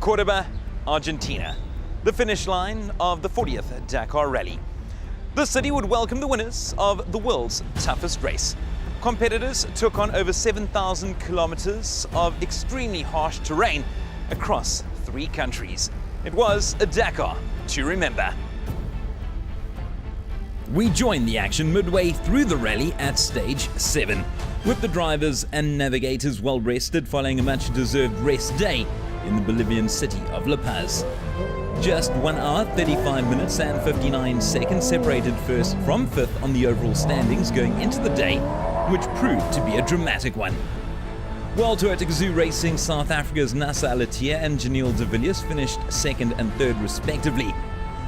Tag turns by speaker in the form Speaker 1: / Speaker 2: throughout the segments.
Speaker 1: Cordoba, Argentina, the finish line of the 40th Dakar Rally. The city would welcome the winners of the world's toughest race. Competitors took on over 7,000 kilometers of extremely harsh terrain across 3 countries. It was a Dakar to remember. We joined the action midway through the rally at stage 7, with the drivers and navigators well rested following a much-deserved rest day in the Bolivian city of La Paz. Just 1 hour, 35 minutes and 59 seconds separated first from 5th on the overall standings going into the day, which proved to be a dramatic one. World Tour Gazoo Racing South Africa's Nasa Alatia and Janelle de Villiers finished 2nd and 3rd respectively.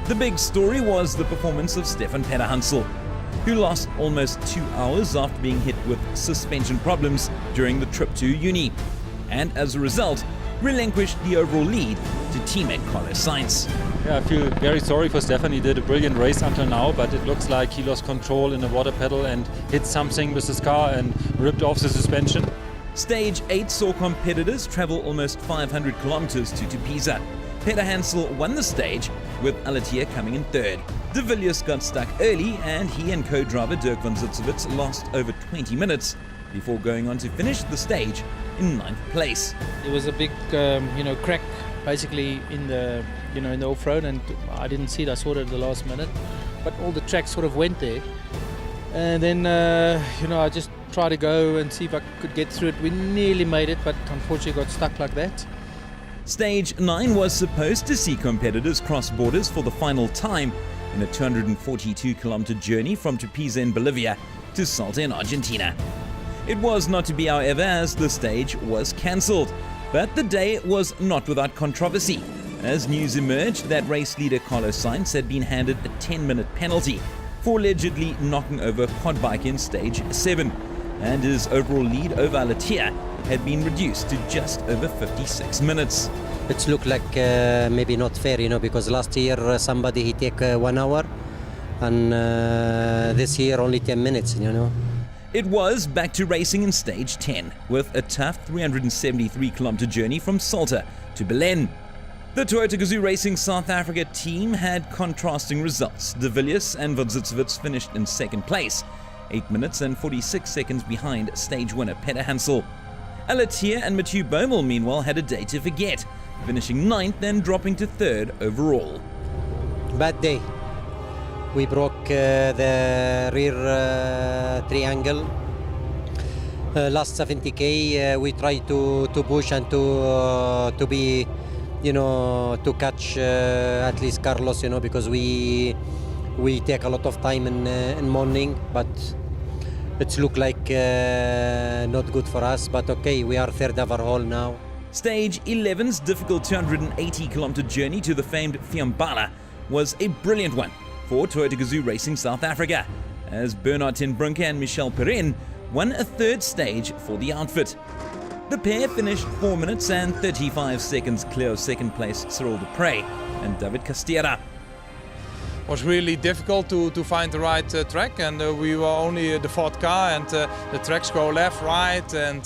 Speaker 1: The big story was the performance of Stefan Hansel, who lost almost 2 hours after being hit with suspension problems during the trip to uni, and as a result, relinquished the overall lead to teammate Carlos Sainz.
Speaker 2: Yeah, I feel very sorry for Stefan. He did a brilliant race until now, but it looks like he lost control in the water pedal and hit something with his car and ripped off the suspension.
Speaker 1: Stage 8 saw competitors travel almost 500 kilometers to Pisa. Hansel won the stage, with Alatia coming in 3rd. De Villiers got stuck early, and he and co-driver Dirk van Zitzewitz lost over 20 minutes before going on to finish the stage in 9th place.
Speaker 3: It was a big, crack basically in the, in the off-road, and I didn't see it. I saw it at the last minute, but all the tracks sort of went there. And then, I just tried to go and see if I could get through it. We nearly made it, but unfortunately got stuck like that.
Speaker 1: Stage 9 was supposed to see competitors cross borders for the final time in a 242-kilometer journey from Tupiza in Bolivia to Salta in Argentina. It was not to be, however, as the stage was cancelled. But the day was not without controversy, as news emerged that race leader Carlos Sainz had been handed a 10-minute penalty for allegedly knocking over a quad bike in stage 7, and his overall lead over Alatia had been reduced to just over 56 minutes.
Speaker 4: It's looked like maybe not fair, because last year somebody he take 1 hour, and this year only 10 minutes,
Speaker 1: It was back to racing in stage 10, with a tough 373-kilometer journey from Salta to Belém. The Toyota Gazoo Racing South Africa team had contrasting results. De Villiers and van Zitzewitz finished in 2nd place, 8 minutes and 46 seconds behind stage winner Hansel. Alatia and Mathieu Baumel, meanwhile, had a day to forget, finishing 9th and dropping to 3rd overall.
Speaker 4: Bad day. We broke the rear triangle. Last 70k, we tried to push and to be, to catch at least Carlos, because we take a lot of time in morning, but it's look like not good for us. But okay, we are 3rd overall now.
Speaker 1: Stage 11's difficult 280-kilometer journey to the famed Fiambala was a brilliant one for Toyota Gazoo Racing South Africa, as Bernard ten Brinke and Michel Perrin won a 3rd stage for the outfit. The pair finished 4 minutes and 35 seconds clear of 2nd place Cyril de Prey and David Castera.
Speaker 5: It was really difficult to find the right track, and we were only the 4th car, and the tracks go left, right, and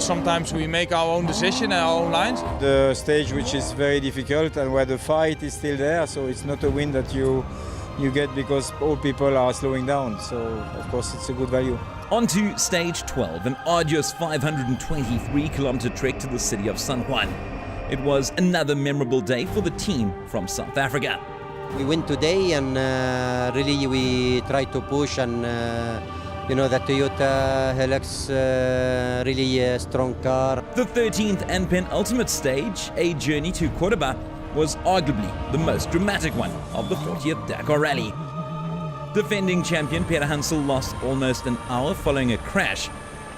Speaker 5: sometimes we make our own decision, our own lines.
Speaker 6: The stage which is very difficult and where the fight is still there, so it's not a win that you get because all people are slowing down, so of course it's a good value.
Speaker 1: On to stage 12, an arduous 523-kilometer trek to the city of San Juan. It was another memorable day for the team from South Africa.
Speaker 4: We win today, and really we try to push, and the Toyota Hilux, really a strong car.
Speaker 1: The 13th and penultimate stage, a journey to Cordoba, was arguably the most dramatic one of the 40th Dakar Rally. Defending champion Hansel lost almost an hour following a crash,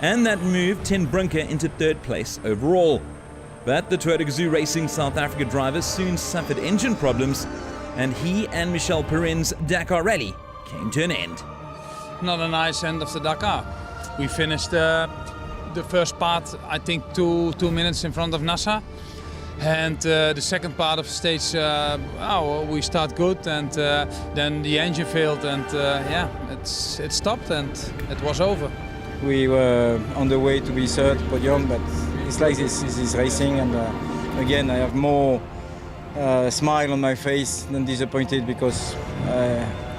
Speaker 1: and that moved ten Brinke into 3rd place overall. But the Toyota Gazoo Racing South Africa driver soon suffered engine problems, and he and Michel Perrin's Dakar Rally came to an end.
Speaker 5: Not a nice end of the Dakar. We finished the first part, I think, two minutes in front of Nasa. And the second part of the stage, we start good, and then the engine failed, and it stopped, and it was over.
Speaker 6: We were on the way to be 3rd podium, but it's like this is racing, and again, I have more smile on my face than disappointed because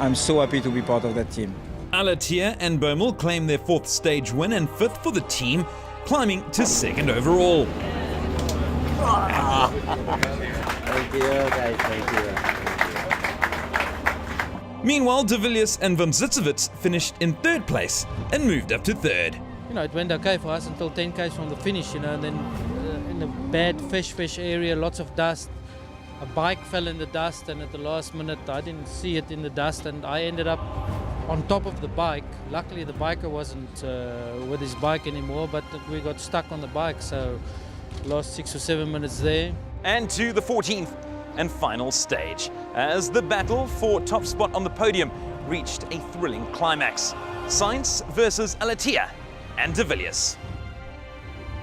Speaker 6: I'm so happy to be part of that team.
Speaker 1: Alatia and Bommel claim their 4th stage win and 5th for the team, climbing to 2nd overall.
Speaker 4: Thank you, guys. Thank you.
Speaker 1: Meanwhile, De Villiers and Van Zitsevits finished in 3rd place and moved up to 3rd.
Speaker 3: You know, it went okay for us until 10 k's from the finish, you know, and then in a bad fish area, lots of dust. A bike fell in the dust, and at the last minute I didn't see it in the dust, and I ended up on top of the bike. Luckily the biker wasn't with his bike anymore, but we got stuck on the bike, so lost 6 or 7 minutes there.
Speaker 1: And to the 14th and final stage, as the battle for top spot on the podium reached a thrilling climax. Sainz versus Alatia and De Villiers.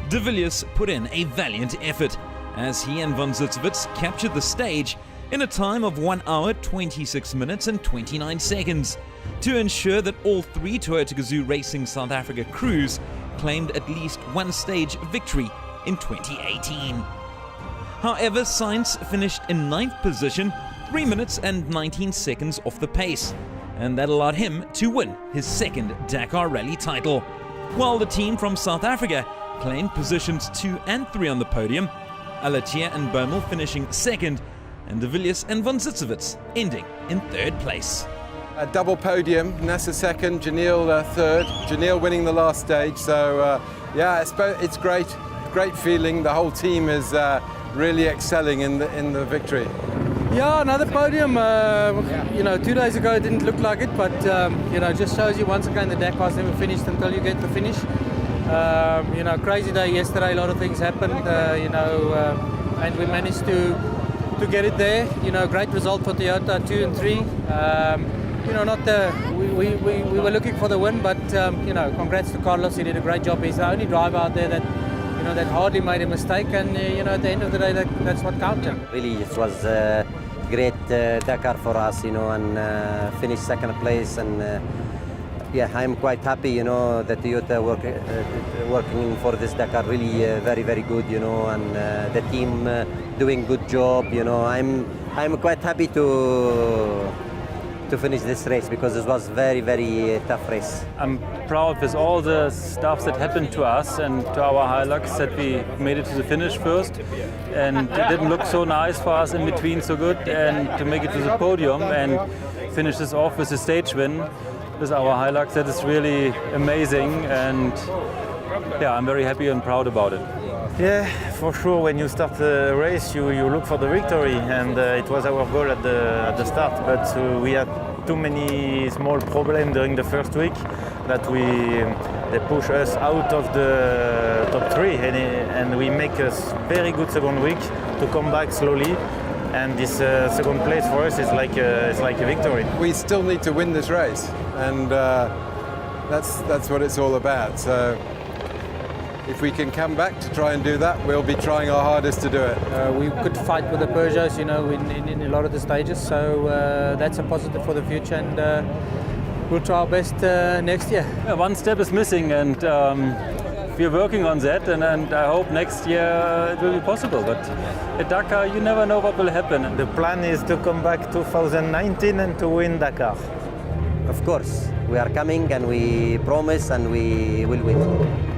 Speaker 1: De Villiers put in a valiant effort as he and Van Zitsevits captured the stage in a time of 1 hour, 26 minutes and 29 seconds to ensure that all 3 Toyota Gazoo Racing South Africa crews claimed at least 1 stage victory in 2018. However, Sainz finished in 9th position, 3 minutes and 19 seconds off the pace, and that allowed him to win his 2nd Dakar Rally title, while the team from South Africa claimed positions 2 and 3 on the podium, Alatia and Bommel finishing 2nd, and De Villiers and Van Zitsevits ending in 3rd place.
Speaker 7: A double podium, Nessa 2nd, Janelle 3rd, Janelle winning the last stage, so yeah, it's great feeling. The whole team is really excelling in the victory.
Speaker 3: Yeah, another podium. You know, 2 days ago it didn't look like it, but you know, it just shows you once again the Dakar's never finished until you get the finish. You know, crazy day yesterday. A lot of things happened. You know, and we managed to get it there. You know, great result for Toyota, 2 and 3. You know, not the we were looking for the win, but you know, congrats to Carlos. He did a great job. He's the only driver out there that, you know, that hardly made a mistake, and you know, at the end of the day, that's what counted.
Speaker 4: Really, it was a great Dakar for us, you know, and finished 2nd place, and yeah, I'm quite happy, you know, that Toyota working for this Dakar really very good, you know, and the team doing good job, you know. I'm quite happy to finish this race because it was very tough race.
Speaker 2: I'm proud with all the stuff that happened to us and to our Hilux that we made it to the finish first, and it didn't look so nice for us in between so good, and to make it to the podium and finish this off with a stage win with our Hilux, that is really amazing, and yeah, I'm very happy and proud about it.
Speaker 8: Yeah, for sure. When you start a race, you look for the victory, and it was our goal at the start. But we had too many small problems during the first week that they push us out of the top 3, and we make a very good second week to come back slowly. And this 2nd place for us is like a victory.
Speaker 7: We still need to win this race, and that's what it's all about. So if we can come back to try and do that, we'll be trying our hardest to do it.
Speaker 3: We could fight with the Peugeots, you know, in a lot of the stages, so that's a positive for the future, and we'll try our best next year.
Speaker 2: Yeah, 1 step is missing, and we're working on that, and I hope next year it will be possible. But at Dakar, you never know what will happen.
Speaker 8: The plan is to come back 2019 and to win Dakar.
Speaker 4: Of course, we are coming, and we promise, and we will win.